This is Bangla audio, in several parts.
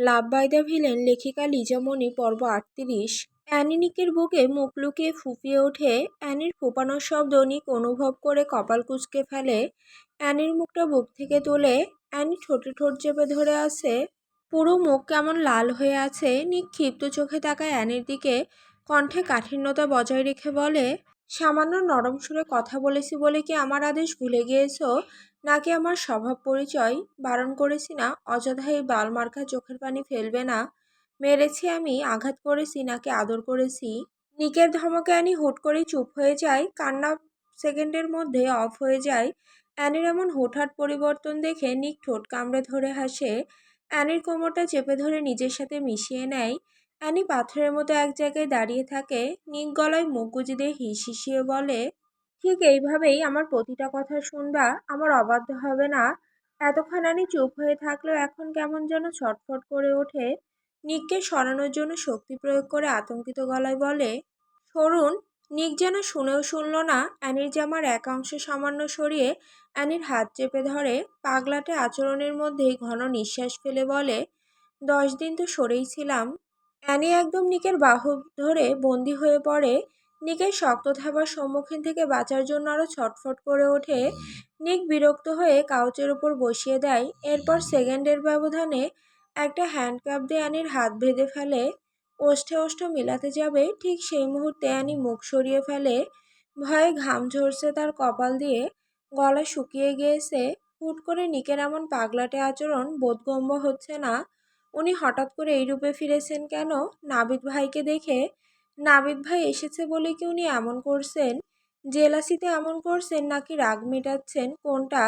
লাভ বাই দ্য ভিলেন লেখিকা লিজা মনি পর্ব 38। অ্যানি নিকের বুকে মুখ লুকিয়ে ফুঁপিয়ে ওঠে। অ্যানির ফোঁপানোর শব্দ নিক অনুভব করে কপাল কুঁচকে ফেলে। অ্যানির মুখটা বুক থেকে তোলে। অ্যানি ঠোঁটে ঠোঁট চেপে ধরে আছে। পুরো মুখ কেমন লাল হয়ে আছে। নিক ক্ষিপ্ত চোখে তাকায় অ্যানির দিকে। কণ্ঠে কাঠিন্যতা বজায় রেখে বলে, সামান্য নরম সুরে কথা বলেছি বলে কি আমার আদেশ ভুলে গিয়েছো? নাকি আমার স্বভাব পরিচয়? বারণ করেছি না অযথা এই বালমার্কা চোখের পানি ফেলবে না। মেরেছি আমি, আঘাত করেছি নাকি আদর করেছি? নিকের ধমকে অ্যানি হুট করেই চুপ হয়ে যায়। কান্না সেকেন্ডের মধ্যে অফ হয়ে যায়। অ্যানির এমন হুটহাট পরিবর্তন দেখে নিক ঠোঁট কামড়ে ধরে হাসে। অ্যানির কোমরটা চেপে ধরে নিজের সাথে মিশিয়ে নেয়। অ্যানি পাথরের মতো এক জায়গায় দাঁড়িয়ে থাকে। নিক গলায় মুখ গুজে দিয়ে হিসিয়ে বলে, ঠিক এইভাবেই আমার প্রতিটা কথা শুনবা, আমার অবাধ্য হবে না। এতক্ষণ অ্যানি চুপ হয়ে থাকলেও এখন কেমন যেন ছটফট করে ওঠে। নিককে সরানোর জন্য শক্তি প্রয়োগ করে আতঙ্কিত গলায় বলে, সরুন। নিক যেন শুনেও শুনল না। অ্যানির জামার এক অংশ সামান্য সরিয়ে অ্যানির হাত চেপে ধরে। পাগলাটে আচরণের মধ্যেই ঘন নিঃশ্বাস ফেলে বলে, 10 দিন তো সরেই ছিলাম। অ্যানি একদম নিকের বাহু ধরে বন্দি হয়ে পড়ে। নিকের শক্ত থাবার সম্মুখীন থেকে বাঁচার জন্য আরো ছটফট করে ওঠে। নিক বিরক্ত হয়ে কাউচের উপর বসিয়ে দেয়। এরপর সেকেন্ডের ব্যবধানে একটা হ্যান্ডকাপ দিয়ে অ্যানির হাত বেঁধে ফেলে। ওষ্ঠে ওষ্ঠ মিলাতে যাবে, ঠিক সেই মুহূর্তে অ্যানি মুখ সরিয়ে ফেলে। ভয়ে ঘাম ঝরছে তার কপাল দিয়ে, গলা শুকিয়ে গিয়েছে। হুট করে নিকের এমন পাগলাটে আচরণ বোধগম্য হচ্ছে না। উনি হঠাৎ করে এই রূপে ফিরেছেন কেন? নাবিদ ভাইকে দেখে? নাবিদ ভাই এসেছে বলে কি উনি এমন করছেন? জেলাসিতে এমন করছেন নাকি রাগ মেটাচ্ছেন, কোনটা?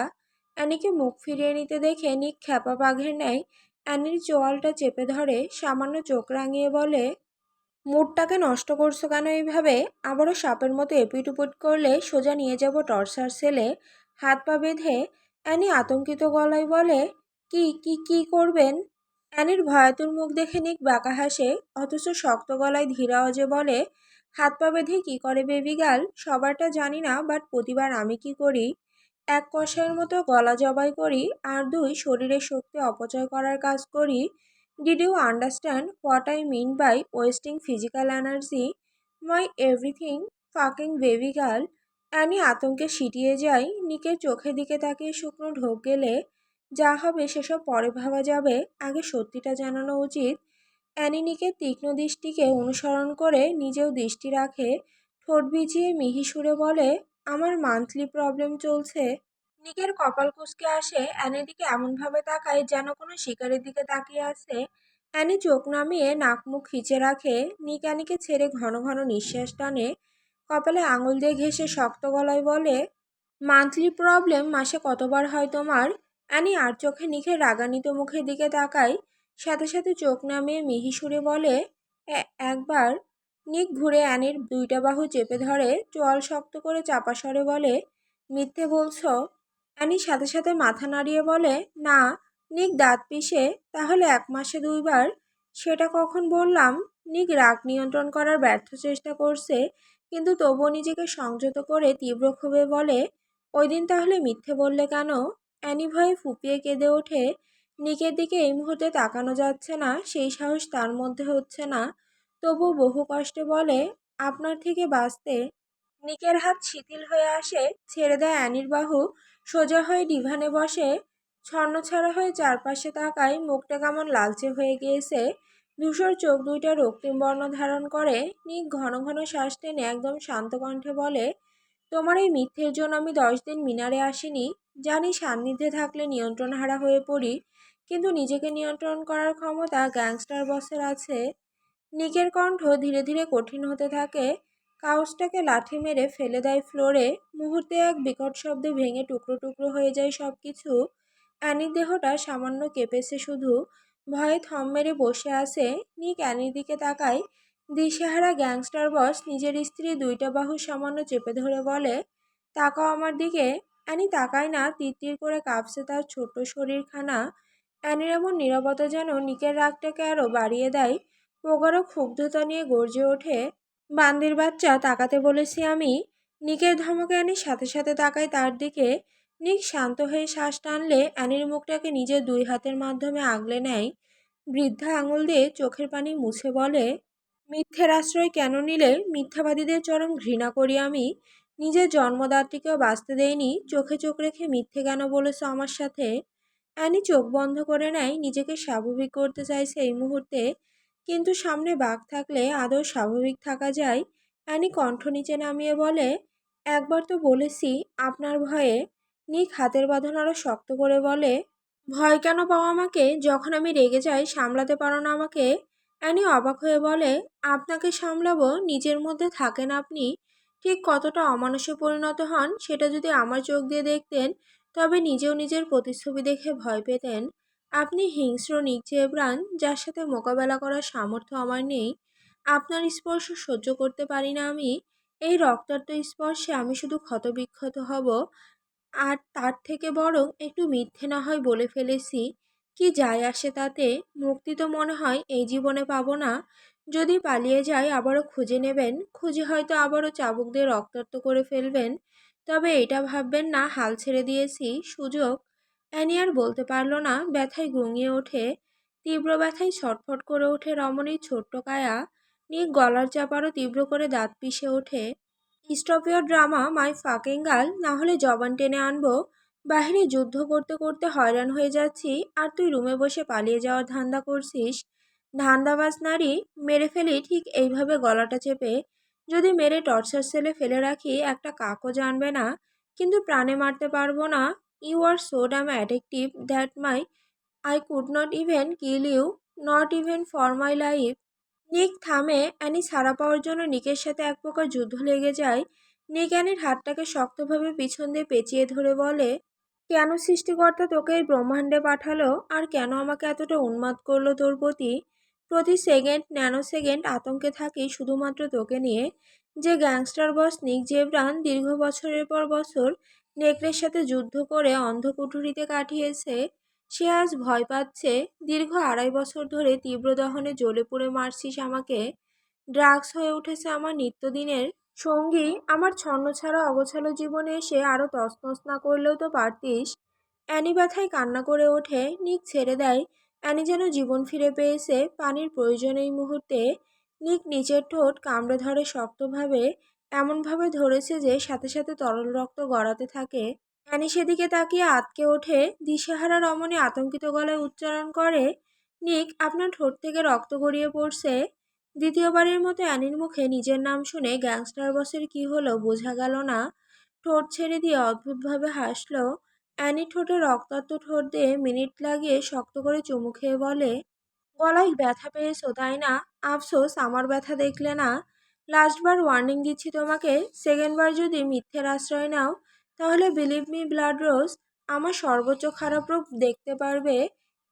অ্যানিকে মুখ ফিরিয়ে নিতে দেখে নিক খ্যাপা বাঘের ন্যায় অ্যানির চোয়ালটা চেপে ধরে সামান্য চোখ রাঙিয়ে বলে, মুডটাকে নষ্ট করছো কেন এইভাবে? আবারও সাপের মতো এপিট উপিট করলে সোজা নিয়ে যাব টর্চার সেলে। হাত পা বেঁধে অ্যানি আতঙ্কিত গলায় বলে, কি কি কি করবেন? অ্যানির ভয়াতুর মুখ দেখে নিক বাঁকা হাসে, অথচ শক্ত গলায় ধীর আওয়াজে বলে, হাত পা বেঁধে কি করে বেবি গার্ল? সবারটা জানি না, বাট প্রতিবার আমি কি করি? এক কষায়ের মতো গলা জবাই করি, আর দুই শরীরের শক্তি অপচয় করার কাজ করি। Did you understand what I mean by wasting physical energy? My everything fucking baby girl. Annie আতঙ্কে সিটিয়ে যায়। নিকের চোখের দিকে তাকিয়ে শুকনো ঢোক গেলে, যা হবে সেসব পরে ভাবা যাবে, আগে সত্যিটা জানানো উচিত। অ্যানি নিকের তীক্ষ্ণ দৃষ্টিকে অনুসরণ করে নিজেও দৃষ্টি রাখে। ঠোঁট ভিজিয়ে মিহি সুরে বলে, আমার মান্থলি প্রবলেম চলছে। নিকের কপাল কুঁচকে আসে। অ্যানির দিকে এমনভাবে তাকায় যেন কোনো শিকারের দিকে তাকিয়ে আছে। অ্যানি চোখ নামিয়ে নাক মুখ খিচে রাখে। নিক অ্যানিকে ছেড়ে ঘন ঘন নিঃশ্বাস টানে। কপালে আঙুল দিয়ে ঘেঁষে শক্ত গলায় বলে, মান্থলি প্রবলেম মাসে কতবার হয় তোমার? অ্যানি আর চোখে নিখের রাগান্বিত মুখের দিকে তাকায়। সাথে সাথে চোখ নামিয়ে মিহি সুরে বলে, একবার। নিক ঘুরে অ্যানির দুইটা বাহু চেপে ধরে চোয়াল শক্ত করে চাপা স্বরে বলে, মিথ্যে বলছো? অ্যানি সাথে সাথে মাথা নাড়িয়ে বলে, না। নিক দাঁত পিষে, তাহলে 1 মাসে 2বার? সেটা কখন বললাম? নিক রাগ নিয়ন্ত্রণ করার ব্যর্থ চেষ্টা করছে, কিন্তু তবুও নিজেকে সংযত করে তীব্র ক্ষোভে বলে, ওই দিন তাহলে মিথ্যে বললে কেন? অ্যানি ভয়ে ফুঁপিয়ে কেঁদে ওঠে। নিকের দিকে এই মুহূর্তে তাকানো যাচ্ছে না, সেই সাহস তার মধ্যে হচ্ছে না। তবু বহু কষ্টে বলে, আপনার থেকে বাঁচতে। নিকের হাত শিথিল হয়ে আসে, ছেড়ে দেয় অ্যানির বাহু। সোজা হয়ে ডিভানে বসে, ছন্নছাড়া হয়ে চারপাশে তাকায়। মুখটা কেমন লালচে হয়ে গিয়েছে। ধূসর চোখ দুইটা রক্তিম বর্ণ ধারণ করে। নিক ঘন ঘন শ্বাস টেনে একদম শান্ত কণ্ঠে বলে, তোমার এই মিথ্যের জন্য আমি 10 দিন মিনারে আসিনি। জানি সান্নিধ্যে থাকলে নিয়ন্ত্রণ হারা হয়ে পড়ি, কিন্তু নিজেকে নিয়ন্ত্রণ করার ক্ষমতা গ্যাংস্টার বসের আছে। নিকের কণ্ঠ ধীরে ধীরে কঠিন হতে থাকে। কাউচটাকে লাঠি মেরে ফেলে দেয় ফ্লোরে। মুহূর্তে এক বিকট শব্দে ভেঙে টুকরো টুকরো হয়ে যায় সবকিছু। অ্যানির দেহটা সামান্য কেঁপেছে শুধু। ভয়ে থম মেরে বসে আছে। নিক অ্যানির দিকে তাকায়। দিশেহারা গ্যাংস্টার বস নিজের স্ত্রীর দুইটা বাহু সামান্য চেপে ধরে বলে, তাকাও আমার দিকে। অ্যানি তাকায় না, তিরতির করে কাঁপছে তার ছোট্ট শরীরখানা। অ্যানির এমন নীরবতা যেন নিকের রাগটাকে আরো বাড়িয়ে দেয়। প্রগাঢ় ক্ষুব্ধতা নিয়ে গর্জে ওঠে, বান্দির বাচ্চা, তাকাতে বলেছি আমি। নিকের ধমকে অ্যানির সাথে সাথে তাকায় তার দিকে। নিক শান্ত হয়ে শ্বাস টানলে অ্যানির মুখটাকে নিজের 2 হাতের মাধ্যমে আগলে নেয়। বৃদ্ধা আঙুল দিয়ে চোখের পানি মুছে বলে, মিথ্যের আশ্রয় কেন নিলে? মিথ্যাবাদীদের চরম ঘৃণা করি আমি। নিজের জন্মদাত্রীকেও বাঁচতে দেয়নি, চোখে চোখ রেখে মিথ্যে কেন বলেছো আমার সাথে? অ্যানি চোখ বন্ধ করে নেয়, নিজেকে স্বাভাবিক করতে চাইছে এই মুহূর্তে, কিন্তু সামনে বাঘ থাকলে আদৌ স্বাভাবিক থাকা যায়? অ্যানি কণ্ঠ নিচে নামিয়ে বলে, একবার তো বলেছি আপনার ভয়ে। নিক হাতের বাঁধন আরো শক্ত করে বলে, ভয় কেন পাও আমাকে? যখন আমি রেগে যাই সামলাতে পারো না আমাকে? অ্যানি অবাক হয়ে বলে, আপনাকে সামলাবো? নিজের মধ্যে থাকেন আপনি। ঠিক কতটা অমানুষে পরিণত হন সেটা যদি আমার চোখ দিয়ে দেখতেন, তবে নিজেও নিজের প্রতিচ্ছবি দেখে ভয় পেতেন। আপনি হিংস্র নিক জেব্রান, যার সাথে মোকাবেলা করার সামর্থ্য আমার নেই। আপনার স্পর্শ সহ্য করতে পারি না আমি। এই রক্তাক্ত স্পর্শে আমি শুধু ক্ষতবিক্ষত হব। আর তার থেকে বরং একটু মিথ্যে না হয় বলে ফেলেছি, কি যায় আসে তাতে? মুক্তি তো মনে হয় এই জীবনে পাবো না। যদি পালিয়ে যাই আবারও খুঁজে নেবেন, খুঁজে হয়তো আবারও চাবুক দিয়ে রক্তাক্ত করে ফেলবেন। তবে এটা ভাববেন না হাল ছেড়ে দিয়েছি, সুযোগ। অ্যানি আর বলতে পারল না, ব্যথায় গুঙিয়ে ওঠে। তীব্র ব্যথায় ছটফট করে ওঠে রমণীর ছোট্ট কায়া। নিক গলার চাপ আরও তীব্র করে দাঁত পিষে ওঠে, stop your drama my fucking girl, না হলে জবান টেনে আনবো। বাহিরে যুদ্ধ করতে করতে হয়রান হয়ে যাচ্ছি, আর তুই রুমে বসে পালিয়ে যাওয়ার ধান্দা করছিস। ধান্দাবাজ নারী, মেরে ফেলি ঠিক এইভাবে গলাটা চেপে। যদি মেরে টর্চার সেলে ফেলে রাখি একটা কাকও জানবে না, কিন্তু প্রাণে মারতে পারবো না। You are so damn addictive that my I could not even kill you, not even for my life. Nick থামে। অ্যানি ছাড়া পাওয়ার জন্য নিকের সাথে এক প্রকার যুদ্ধ লেগে যায়। নিক অ্যানির হাতটাকে শক্তভাবে পিছন দিয়ে পেঁচিয়ে ধরে বলে, কেন সৃষ্টিকর্তা তোকে এই ব্রহ্মাণ্ডে পাঠালো? আর কেন আমাকে এতটা উন্মাদ করলো তোর প্রতি? প্রতি সেকেন্ড ন্যানো সেকেন্ড আতঙ্কে থাকি শুধুমাত্র তোকে নিয়ে। যে গ্যাংস্টার বস নিক জেব্রান দীর্ঘ বছরের পর বছর নেকড়ের সাথে যুদ্ধ করে অন্ধকুঠুরিতে কাটিয়েছে, সে আজ ভয় পাচ্ছে। দীর্ঘ 2.5 বছর ধরে তীব্র দহনে জ্বলে পুড়ে মারছিস আমাকে। ড্রাগস হয়ে উঠেছে আমার নিত্যদিনের সঙ্গী। আমার ছন্নছাড়া অগোছালো জীবনে এসে আরও তছনছ না করলেও তো পারতিস। অ্যানি ব্যথায় কান্না করে ওঠে। নিক ছেড়ে দেয়। অ্যানি যেন জীবন ফিরে পেয়েছে, পানির প্রয়োজন এই মুহূর্তে। নিক নিচের ঠোঁট কামড়ে ধরে শক্তভাবে, এমনভাবে ধরেছে যে সাথে সাথে তরল রক্ত গড়াতে থাকে। অ্যানি সেদিকে তাকিয়ে আঁতকে ওঠে। দিশেহারা রমণী আতঙ্কিত গলায় উচ্চারণ করে, নিক, আপনার ঠোঁট থেকে রক্ত গড়িয়ে পড়ছে। দ্বিতীয়বারের মতো অ্যানির মুখে নিজের নাম শুনে গ্যাংস্টার বসের কি হলো বোঝা গেল না। ঠোঁট ছেড়ে দিয়ে অদ্ভুতভাবে হাসল। অ্যানি ঠোঁটে রক্তাক্ত ঠোঁট দিয়ে মিনিট লাগিয়ে শক্ত করে চুমু খেয়ে বলে, গলায় ব্যথা পেয়েছো তাই না? আফসোস আমার ব্যথা দেখলে না। লাস্টবার ওয়ার্নিং দিচ্ছি তোমাকে, সেকেন্ডবার যদি মিথ্যের আশ্রয় নাও, তাহলে বিলিভ মি ব্লাড রোজ, আমার সর্বোচ্চ খারাপ রূপ দেখতে পারবে।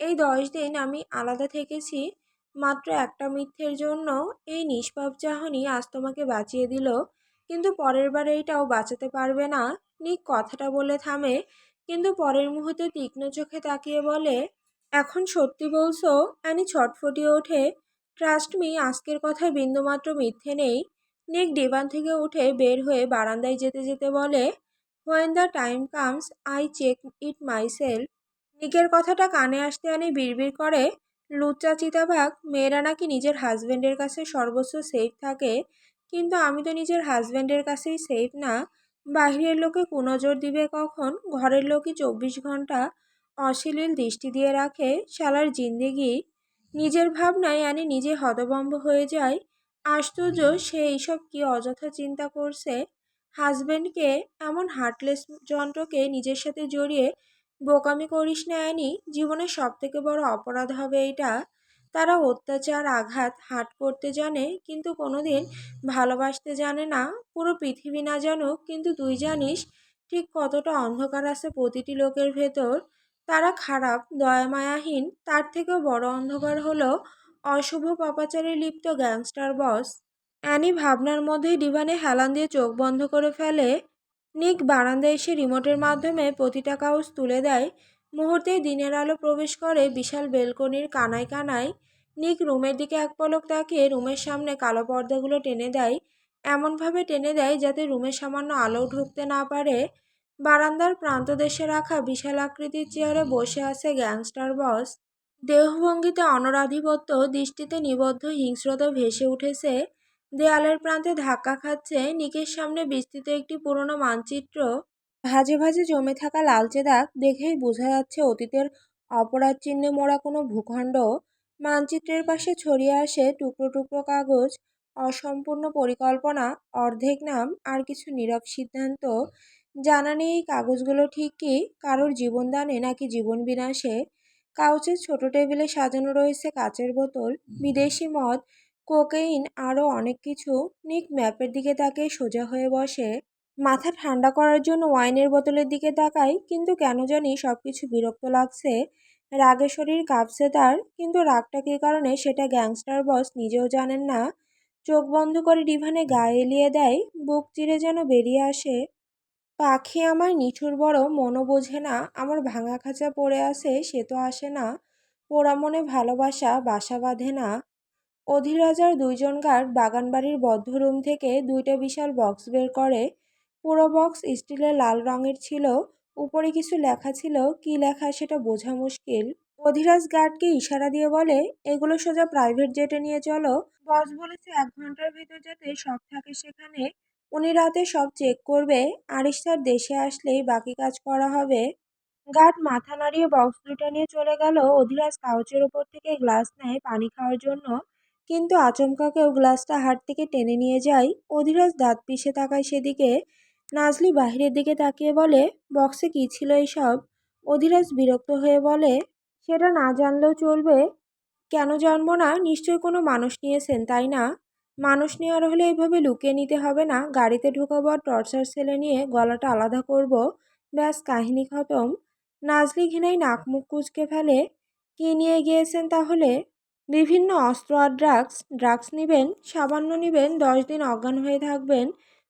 এই 10 দিন আমি আলাদা থেকেছি মাত্র একটা মিথ্যের জন্য। এই নিষ্পাপ চাহনি আজ তোমাকে বাঁচিয়ে দিল, কিন্তু পরের বার এইটাও বাঁচাতে পারবে না। নিক কথাটা বলে থামে, কিন্তু পরের মুহূর্তে তীক্ষ্ণ চোখে তাকিয়ে বলে, এখন সত্যি বলছো? অ্যানি ছটফটিয়ে ওঠে। ট্রাস্ট মি, আজকের কথায় বিন্দুমাত্র মিথ্যে নেই। নিক ডিভান থেকে উঠে বের হয়ে বারান্দায় যেতে যেতে বলে, when the time comes I check it myself. নিকের কথাটা কানে আসতে অ্যানি বিড়বিড় করে, লুচ্চা চিতাবাঘ, মেয়েরা নাকি নিজের হাজবেন্ডের কাছে সর্বোচ্চ সেফ থাকে, কিন্তু আমি তো নিজের হাজবেন্ডের কাছেই সেফ না। বাহিরের লোকে কুনজর দিবে কখন? ঘরের লোকই 24 ঘন্টা অশ্লীল দৃষ্টি দিয়ে রাখে। শালার জিন্দেগি। নিজের ভাবনায় অ্যানি নিজে হতভম্ব হয়ে যায়। আশ্চর্য, সে এইসব কি অযথা চিন্তা করছে। হাজবেন্ডকে, এমন হার্টলেস যন্ত্রকে নিজের সাথে জড়িয়ে বোকামি করিস না অ্যানি, জীবনের সব থেকে বড় অপরাধ হবে এটা। তারা অত্যাচার আঘাত হাট করতে জানে, কিন্তু কোনোদিন ভালোবাসতে জানে না। পুরো পৃথিবী না জানুক, কিন্তু তুই জানিস ঠিক কতটা অন্ধকার আছে প্রতিটি লোকের ভেতর। তারা খারাপ, দয়ামায়াহীন। তার থেকেও বড় অন্ধকার হলো অশুভ পাপাচারে লিপ্ত গ্যাংস্টার বস। অ্যানি ভাবনার মধ্যেই ডিভানে হেলান দিয়ে চোখ বন্ধ করে ফেলে। নিক বারান্দায় এসে রিমোটের মাধ্যমে প্রতিটা কাগজ তুলে দেয়। মুহূর্তেই দিনের আলো প্রবেশ করে বিশাল বেলকনির কানায় কানায়। নিক রুমের দিকে এক পলক তাকিয়ে রুমের সামনে কালো পর্দাগুলো টেনে দেয়, এমনভাবে টেনে দেয় যাতে রুমে সামান্য আলো ঢুকতে না পারে। বারান্দার প্রান্তদেশে রাখা বিশাল আকৃতির চেয়ারে বসে আছে গ্যাংস্টার বস। দেহভঙ্গিতে অনরাধিপত্য, দৃষ্টিতে নিবদ্ধ হিংস্রতা ভেসে উঠেছে। দেয়ালের প্রান্তে ধাক্কা খাচ্ছে নিকের সামনে বিস্তৃত একটি পুরনো মানচিত্র। ভাঁজে ভাঁজে জমে থাকা লালচে দাগ দেখেই বোঝা যাচ্ছে অতীতের অপরাধ চিহ্নে মোড়া কোনো ভূখণ্ড। মানচিত্রের পাশে ছড়িয়ে আসে টুকরো টুকরো কাগজ, অসম্পূর্ণ পরিকল্পনা, অর্ধেক নাম আর কিছু নীরব সিদ্ধান্ত। জানা নেই এই কাগজগুলো ঠিক কি কারোর জীবনদানে নাকি জীবন বিনাশে। কাউচের ছোট টেবিলে সাজানো রয়েছে কাচের বোতল, বিদেশি মদ, কোকেইন আরও অনেক কিছু। নিক ম্যাপের দিকে তাকিয়ে সোজা হয়ে বসে। মাথা ঠান্ডা করার জন্য ওয়াইনের বোতলের দিকে তাকাই, কিন্তু কেন জানি সবকিছু বিরক্ত লাগছে। রাগে শরীর কাঁপছে তার, কিন্তু রাগটা কী কারণে সেটা গ্যাংস্টার বস নিজেও জানেন না। চোখ বন্ধ করে ডিভানে গা এলিয়ে দেয়, বুক চিরে যেন বেরিয়ে আসে। পাখি আমার নিঠুর বড়, মনও বোঝে না। আমার ভাঙা খাঁচা পড়ে আছে, সে তো আসে না। পোড়া মনে ভালোবাসা বাসা বাঁধে না। অধিরাজার দুইজন গার্ড বাগানবাড়ির বদ্ধ রুম থেকে দুইটা বিশাল বক্স বের করে। পুরো বক্স স্টিলের লাল রঙের ছিল। উপরে কিছু লেখা ছিল, কি লেখা সেটা বোঝা মুশকিল। অধিরাজ গার্ডকে ইশারা দিয়ে বলে, এগুলো সোজা প্রাইভেট জেটে নিয়ে চলো। বস বলেছে 1 ঘন্টার ভেতর যাতে সব থাকে সেখানে। উনি রাতে সব চেক করবে। আরিশ স্যার দেশে আসলেই বাকি কাজ করা হবে। গার্ড মাথা নাড়িয়ে বক্স দুটো নিয়ে চলে গেল। অধিরাজ কাউচের ওপর থেকে গ্লাস নেয় পানি খাওয়ার জন্য, কিন্তু আচমকা কেউ গ্লাসটা হাত থেকে টেনে নিয়ে যায়। অধিরাজ দাঁত পিষে তাকায় সেদিকে। নাজলি বাহিরের দিকে তাকিয়ে বলে, বক্সে কি ছিল এইসব? অধিরাজ বিরক্ত হয়ে বলে, সেটা না জানলেও চলবে। কেন জানবো না? নিশ্চয়ই কোনো মানুষ নিয়েছেন, তাই না? মানুষ নেওয়ার হলে এইভাবে লুকিয়ে নিতে হবে না। গাড়িতে ঢুকাবো আর টর্চার সেলে নিয়ে গলাটা আলাদা করব, ব্যাস কাহিনী খতম। নাজলি ঘৃণায় নাক মুখ কুঁচকে ফেলে। কি নিয়ে গিয়েছেন তাহলে? বিভিন্ন অস্ত্র আর ড্রাগস। ড্রাগস নিবেন? সামান্য নিবেন, 10 দিন অজ্ঞান হয়ে থাকবেন।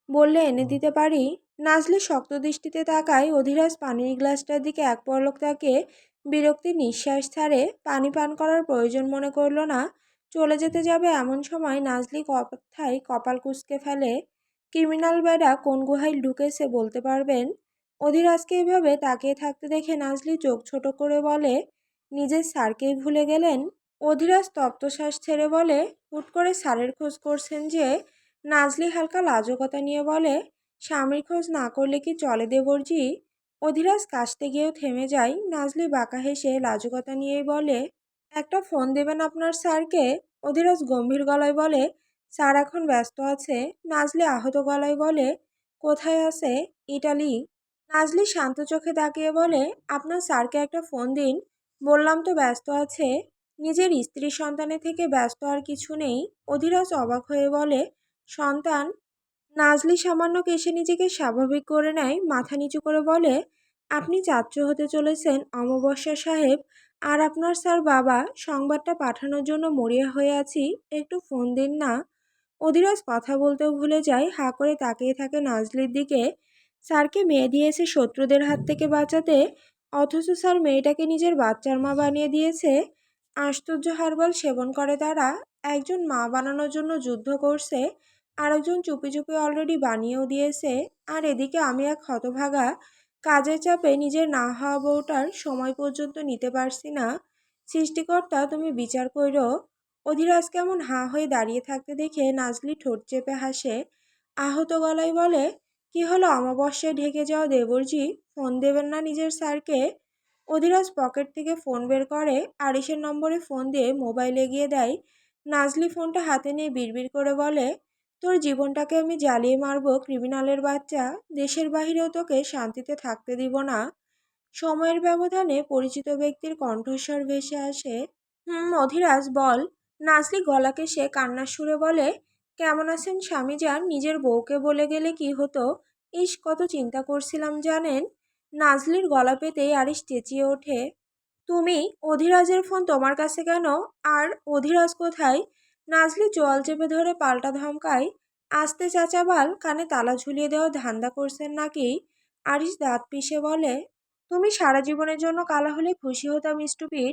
বললে এনে দিতে পারি। নাজলি শক্ত দৃষ্টিতে তাকায়। অধিরাজ পানির গ্লাসটার দিকে এক পলক তাকিয়ে বিরক্তির নিঃশ্বাস ছাড়ে। পানি পান করার প্রয়োজন মনে করল না। চলে যেতে যাবে এমন সময় নাজলি কথায় কপাল কুঁচকে ফেলে। ক্রিমিনাল বেডা কোন গুহায় ঢুকেছে বলতে পারবেন? অধিরাজকে এভাবে তাকিয়ে থাকতে দেখে নাজলি চোখ ছোট করে বলে, নিজের স্যারকেই ভুলে গেলেন? অধিরাজ তপ্তশ্বাস ছেড়ে বলে, হুট করে স্যারের খোঁজ করছেন যে? নাজলি হালকা লাজুকতা নিয়ে বলে, স্বামীর খোঁজ না করলে কি চলে দেবরজি? অধিরাজ কাশতে গিয়েও থেমে যায়। নাজলি বাঁকা হেসে লাজুকতা নিয়েই বলে, একটা ফোন দেবেন আপনার স্যারকে? অধিরাজ গম্ভীর গলায় বলে, স্যার এখন ব্যস্ত আছে। নাজলি আহত গলায় বলে, কোথায় আছে? ইটালি। নাজলি শান্ত চোখে তাকিয়ে বলে, আপনার স্যারকে একটা ফোন দিন। বললাম তো ব্যস্ত আছে। নিজের স্ত্রী সন্তানের থেকে ব্যস্ত আর কিছু নেই। অধিরাজ অবাক হয়ে বলে, সন্তান? নাজলি সামান্য কেশে নিজেকে স্বাভাবিক করে নেয়, মাথা নিচু করে বলে, আপনি চাচ্চু হতে চলেছেন অমাবস্যা সাহেব, আর আপনার স্যার বাবা। সংবাদটা পাঠানোর জন্য মরিয়া হয়ে আছি, একটু ফোন দিন না। অধিরাজ কথা বলতেও ভুলে যায়, হাঁ করে তাকিয়ে থাকে নাজলির দিকে। স্যারকে মেয়ে দিয়েছে শত্রুদের হাত থেকে বাঁচাতে, অথচ স্যার মেয়েটাকে নিজের বাচ্চার মা বানিয়ে দিয়েছে। আশ্চর্য হারবাল সেবন করে তারা। একজন মা বানানোর জন্য যুদ্ধ করছে, আরেকজন চুপি চুপি অলরেডি বানিয়েও দিয়েছে। আর এদিকে আমি এক হতভাগা, কাজের চাপে নিজের না হওয়া বউটার সময় পর্যন্ত নিতে পারছি না। সৃষ্টিকর্তা, তুমি বিচার কইরো। অধিরাজ কেমন হাঁ হয়ে দাঁড়িয়ে থাকতে দেখে নাজলি ঠোঁট চেপে হাসে। আহত গলায় বলে, কি হলো অমাবস্যায় ঢেকে যাওয়া দেবরজি? ফোন দেবেন না নিজের স্যারকে? অধিরাজ পকেট থেকে ফোন বের করে, আরিশের নম্বরে ফোন দিয়ে মোবাইল এগিয়ে দেয়। নাজলি ফোনটা হাতে নিয়ে বিড়বিড় করে বলে, তোর জীবনটাকে আমি জ্বালিয়ে মারবো ক্রিমিনালের বাচ্চা। দেশের বাহিরেও তোকে শান্তিতে থাকতে দিব না। সময়ের ব্যবধানে পরিচিত ব্যক্তির কণ্ঠস্বর ভেসে আসে, অধিরাজ বল। নাজলি গলাকে সে কান্নার সুরে বলে, কেমন আছেন স্বামীজান? নিজের বউকে বলে গেলে কি হতো? ইস, কত চিন্তা করছিলাম জানেন। নাজলির গলা পেতেই আরিশ চেঁচিয়ে ওঠে, তুমি? অধিরাজের ফোন তোমার কাছে কেন? আর অধিরাজ কোথায়? নাজলি চোয়াল চেপে ধরে পাল্টা ধমকায়, আস্তে চাচাবাল, কানে তালা ঝুলিয়ে দেওয়া ধান্দা করছেন নাকি? আরিশ দাঁত পিষে বলে, তুমি সারা জীবনের জন্য কালা হলে খুশি হতাম স্টুপিড।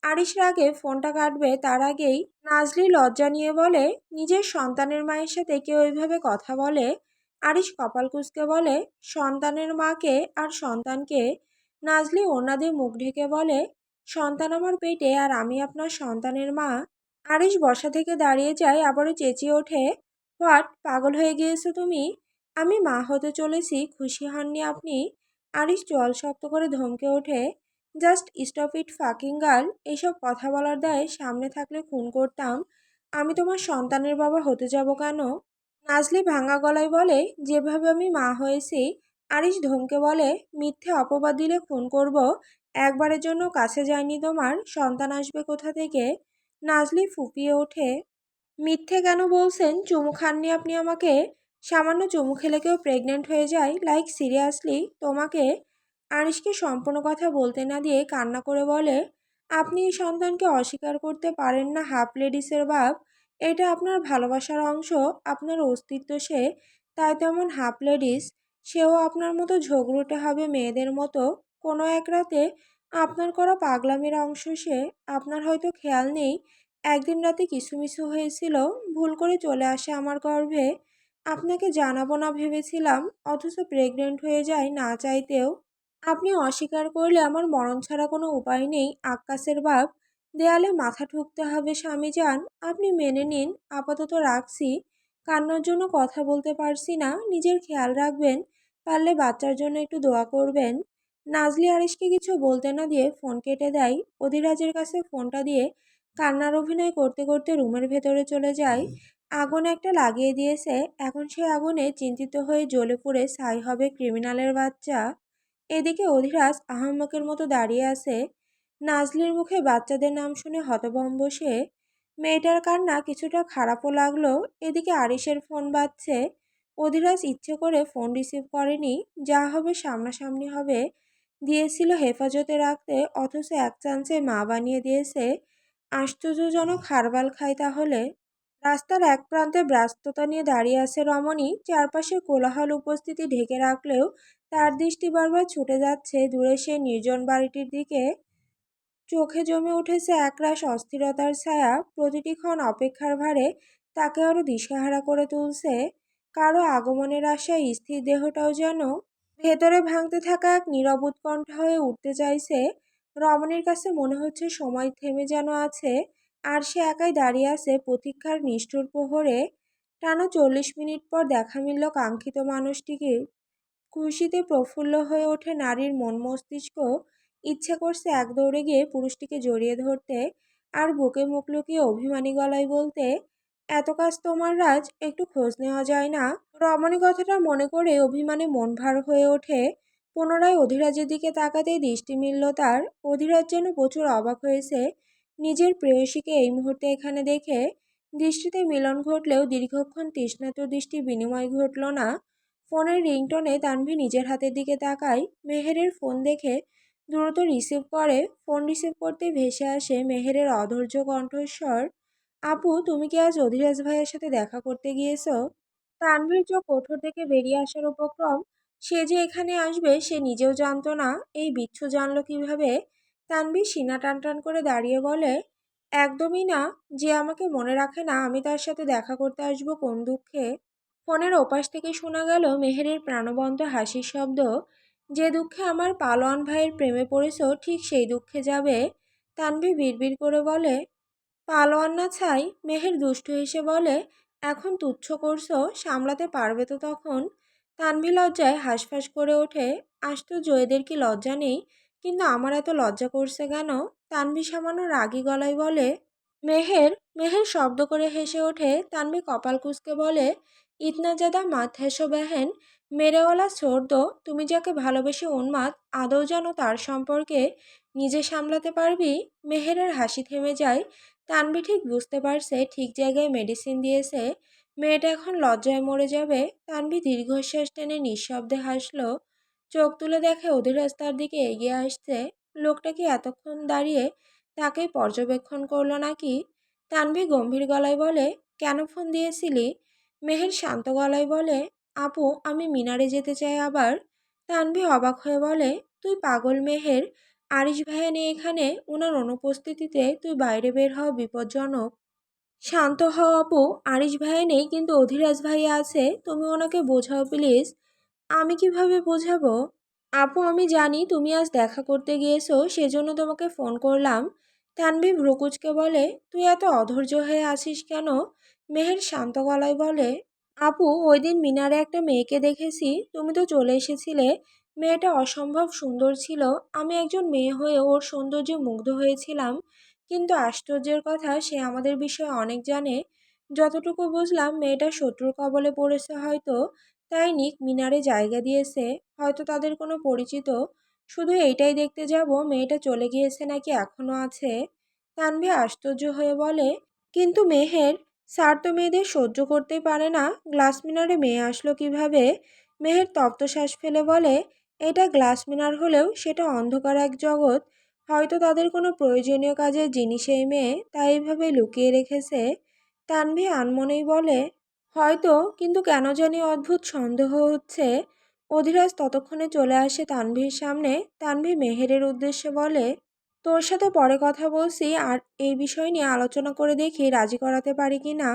আরিশ রাগে ফোনটা কাটবে তার আগেই নাজলি লজ্জা নিয়ে বলে, নিজের সন্তানের মায়ের সাথে কেউ এইভাবে কথা বলে? আরিশ কপাল কুঁচকে বলে, সন্তানের মাকে আর সন্তানকে? নাজলি ওড়না দিয়ে মুখ ঢেকে বলে, সন্তান আমার পেটে আর আমি আপনার সন্তানের মা। আরিশ বসা থেকে দাঁড়িয়ে যায়, আবারও চেঁচিয়ে ওঠে, হোয়াট, পাগল হয়ে গিয়েছো তুমি? আমি মা হতে চলেছি, খুশি হননি আপনি? আরিশ জল শক্ত করে ধমকে ওঠে, just stop it fucking girl. এইসব কথা বলার দায়ে সামনে থাকলে খুন করতাম। আমি তোমার সন্তানের বাবা হতে যাব কেন? নাজলি ভাঙা গলায় বলে, যেভাবে আমি মা হয়েছি। আরিশ ধমকে বলে, মিথ্যে অপবাদ দিলে খুন করব। একবারের জন্য কাছে যায়নি তোমার, সন্তান আসবে কোথা থেকে? নাজলি ফুপিয়ে ওঠে, মিথ্যে কেন বলছেন? চুমু খাননি আপনি আমাকে? সামান্য চুমু খেলে কেউ প্রেগনেন্ট হয়ে যায়? লাইক সিরিয়াসলি তোমাকে? আরিশকে সম্পূর্ণ কথা বলতে না দিয়ে কান্না করে বলে, আপনি এই সন্তানকে অস্বীকার করতে পারেন না হাফ লেডিসের বাপ। এটা আপনার ভালোবাসার অংশ, আপনার অস্তিত্ব সে। তাই তেমন হাফ লেডিস। সেও আপনার মতো ঝগড়ুটে হবে মেয়েদের মতো। কোনো এক রাতে আপনার করা পাগলামির অংশ সে। আপনার হয়তো খেয়াল নেই, একদিন রাতে কিসুমিসু হয়েছিল, ভুল করে চলে আসে আমার গর্ভে। আপনাকে জানাবো না ভেবেছিলাম, অথচ প্রেগনেন্ট হয়ে যায় না চাইতেও। আপনি অস্বীকার করলে আমার মরণ ছাড়া কোনো উপায় নেই আক্কাসের বাপ। দেয়ালে মাথা ঠুকতে হবে স্বামী যান, আপনি মেনে নিন, আপাতত রাখছি। কান্নার জন্য কথা বলতে পারছি না, নিজের খেয়াল রাখবেন, পারলে বাচ্চার জন্য একটু দোয়া করবেন। নাজলি আরিশকে কিছু বলতে না দিয়ে ফোন কেটে দেয়। অধিরাজের কাছে ফোনটা দিয়ে কান্নার অভিনয় করতে করতে রুমের ভেতরে চলে যায়। আগুন একটা লাগিয়ে দিয়েছে, এখন সে আগুনে চিন্তিত হয়ে জ্বলে পুড়ে ছাই হবে ক্রিমিনালের বাচ্চা। এদিকে অধিরাজ আহাম্মকের মতো দাঁড়িয়ে আছে। নাজলির মুখে বাচ্চাদের নাম শুনে হতভম্ব সে। মেয়েটার কান্না কিছুটা খারাপও লাগলো। এদিকে আরিশের ফোন বাজছে। অধিরাজ ইচ্ছে করে ফোন রিসিভ করেনি, যা হবে সামনাসামনি হবে। দিয়েছিল হেফাজতে রাখতে, অথচ এক চান্সে মা বানিয়ে দিয়েছে। আশ্চর্যজনক হারবাল খায় তাহলে। রাস্তার এক প্রান্তে ব্যস্ততা নিয়ে দাঁড়িয়ে আছে রমণী, চারপাশে কোলাহল উপস্থিতি ঢেকে রাখলেও তার দৃষ্টি বারবার ছুটে যাচ্ছে দূরে সেই নির্জন বাড়িটির দিকে। চোখে জমে উঠেছে একরাশ অস্থিরতার ছায়া, প্রতিটি ক্ষণ অপেক্ষার ভারে তাকে আরো দিশেহারা করে তুলছে। কারো আগমনের আশায় স্থির দেহটাও যেন ভেতরে ভাঙতে থাকা এক নীরব উৎকণ্ঠা হয়ে উঠতে চাইছে। রমণীর কাছে মনে হচ্ছে সময় থেমে যেন আছে, আর সে একাই দাঁড়িয়ে আছে প্রতীক্ষার নিষ্ঠুর প্রহরে। টানা 40 মিনিট পর দেখা মিলল কাঙ্ক্ষিত মানুষটিকে। খুশিতে প্রফুল্ল হয়ে ওঠে নারীর মন মস্তিষ্ক। ইচ্ছে করছে এক দৌড়ে গিয়ে পুরুষটিকে জড়িয়ে ধরতে, আর বুকে মুখ লুকিয়ে অভিমানী গলায় বলতে, এত কাজ তোমার রাজ, একটু খোঁজ নেওয়া যায় না? রমণী কথাটা মনে করে অভিমানে মন ভার হয়ে ওঠে। পুনরায় অধিরাজের দিকে তাকাতেই দৃষ্টি মিলল তার। অধিরাজ যেন প্রচুর অবাক হয়েছে নিজের প্রেয়সীকে এই মুহূর্তে এখানে দেখে। দৃষ্টিতে মিলন ঘটলেও দীর্ঘক্ষণ তৃষ্ণাত দৃষ্টি বিনিময় ঘটল না। ফোনের রিংটোনে তানভি নিজের হাতের দিকে তাকায়। মেহেরের ফোন দেখে দ্রুত রিসিভ করে। ফোন রিসিভ করতে ভেসে আসে মেহেরের অধৈর্য কণ্ঠস্বর, আপু, তুমি কি আজ অধিরাজ ভাইয়ের সাথে দেখা করতে গিয়েছো? তানভীর চোখ কোঠর থেকে বেরিয়ে আসার উপক্রম। সে যে এখানে আসবে সে নিজেও জানতো না, এই বিচ্ছু জানলো কিভাবে? তানভীর সিনা টান টান করে দাঁড়িয়ে বলে, একদমই না। যে আমাকে মনে রাখে না আমি তার সাথে দেখা করতে আসবো কোন দুঃখে? ফোনের ওপাশ থেকে শোনা গেল মেহেরের প্রাণবন্ত হাসির শব্দ, যে দুঃখে আমার পালোয়ান ভাইয়ের প্রেমে পড়েছো ঠিক সেই দুঃখে যাবে। তানভি বিড়বিড় করে বলে, পালোয়ান না ছাই? মেহের দুষ্টু হেসে বলে, এখন তুচ্ছ করছো, সামলাতে পারবে তো তখন? তানভি লজ্জায় হাঁসফাঁস করে ওঠে, আশ্চর্য, এদের কি লজ্জা নেই? কিন্তু আমার এত লজ্জা করছে কেন? তানভি সামান্য রাগী গলায় বলে, মেহের। মেহের শব্দ করে হেসে ওঠে। তানভি কপাল কুঁচকে বলে, ইতনা জ্যাদা মাত হেসো বেহেন, মেরেওয়ালা ছোড় দো। তুমি যাকে ভালোবেসে উন্মাদ, আদৌ জানো তার সম্পর্কে? নিজে সামলাতে পারবি? মেহেরের হাসি থেমে যায়। তানভি ঠিক বুঝতে পারছে ঠিক জায়গায় মেডিসিন দিয়েছে। মেয়েটা এখন লজ্জায় মরে যাবে। তানভি দীর্ঘশ্বাস টেনে নিঃশব্দে হাসলো। চোখ তুলে দেখে অধিরাজ তার দিকে এগিয়ে আসছে। লোকটা কি এতক্ষণ দাঁড়িয়ে তাকেই পর্যবেক্ষণ করলো নাকি? তানভি গম্ভীর গলায় বলে, কেন ফোন দিয়েছিলি? মেহের শান্ত গলায় বলে, আপু, আমি মিনারে যেতে চাই আবার। তানভি অবাক হয়ে বলে, তুই পাগল মেহের? আরিশ ভাইয়া নেই এখানে, ওনার অনুপস্থিতিতে তুই বাইরে বের হওয়া বিপজ্জনক। শান্ত হও আপু, আরিশ ভাইয়া নেই কিন্তু অধিরাজ ভাইয়া আছে, তুমি ওনাকে বোঝাও প্লিজ। আমি কিভাবে বোঝাবো? আপু, আমি জানি তুমি আজ দেখা করতে গিয়েছো, সেজন্য তোমাকে ফোন করলাম। তানভি ভ্রুকুচকে বলে, তুই এত অধৈর্য হয়ে আছিস কেন? মেহের শান্ত গলায় বলে, আপু, ওই দিন মিনারে একটা মেয়েকে দেখেছি, তুমি তো চলে এসেছিলে। মেয়েটা অসম্ভব সুন্দর ছিল। আমি একজন মেয়ে হয়ে ওর সৌন্দর্যে মুগ্ধ হয়েছিলাম। কিন্তু আশ্চর্যের কথা, সে আমাদের বিষয়ে অনেক জানে। যতটুকু বুঝলাম, মেয়েটা শত্রুর কবলে পড়েছে হয়তো, তাই নিক মিনারে জায়গা দিয়েছে। হয়তো তাদের কোনো পরিচিত। শুধু এইটাই দেখতে যাব মেয়েটা চলে গিয়েছে নাকি এখনো আছে। তানভি আশ্চর্য হয়ে বলে, কিন্তু মেহের, স্যার তো মেয়েদের সহ্য করতেই পারে না। গ্লাস মিনারে মেয়ে আসলো কিভাবে? মেহের তপ্ত শ্বাস ফেলে বলে, এটা গ্লাস মিনার হলেও সেটা অন্ধকার এক জগৎ। হয়তো তাদের কোনো প্রয়োজনীয় কাজের জিনিস এই মেয়ে, তাই এইভাবে লুকিয়ে রেখেছে। তানভি আনমনেই বলে, হয়তো, কিন্তু কেন জানি অদ্ভুত সন্দেহ হচ্ছে। অধিরাজ ততক্ষণে চলে আসে তানভীর সামনে। তানভি মেহেরের উদ্দেশ্যে বলে, তোর সাথে পরে কথা বলছি, আর এই বিষয় নিয়ে আলোচনা করে দেখি রাজি করাতে পারি কি না।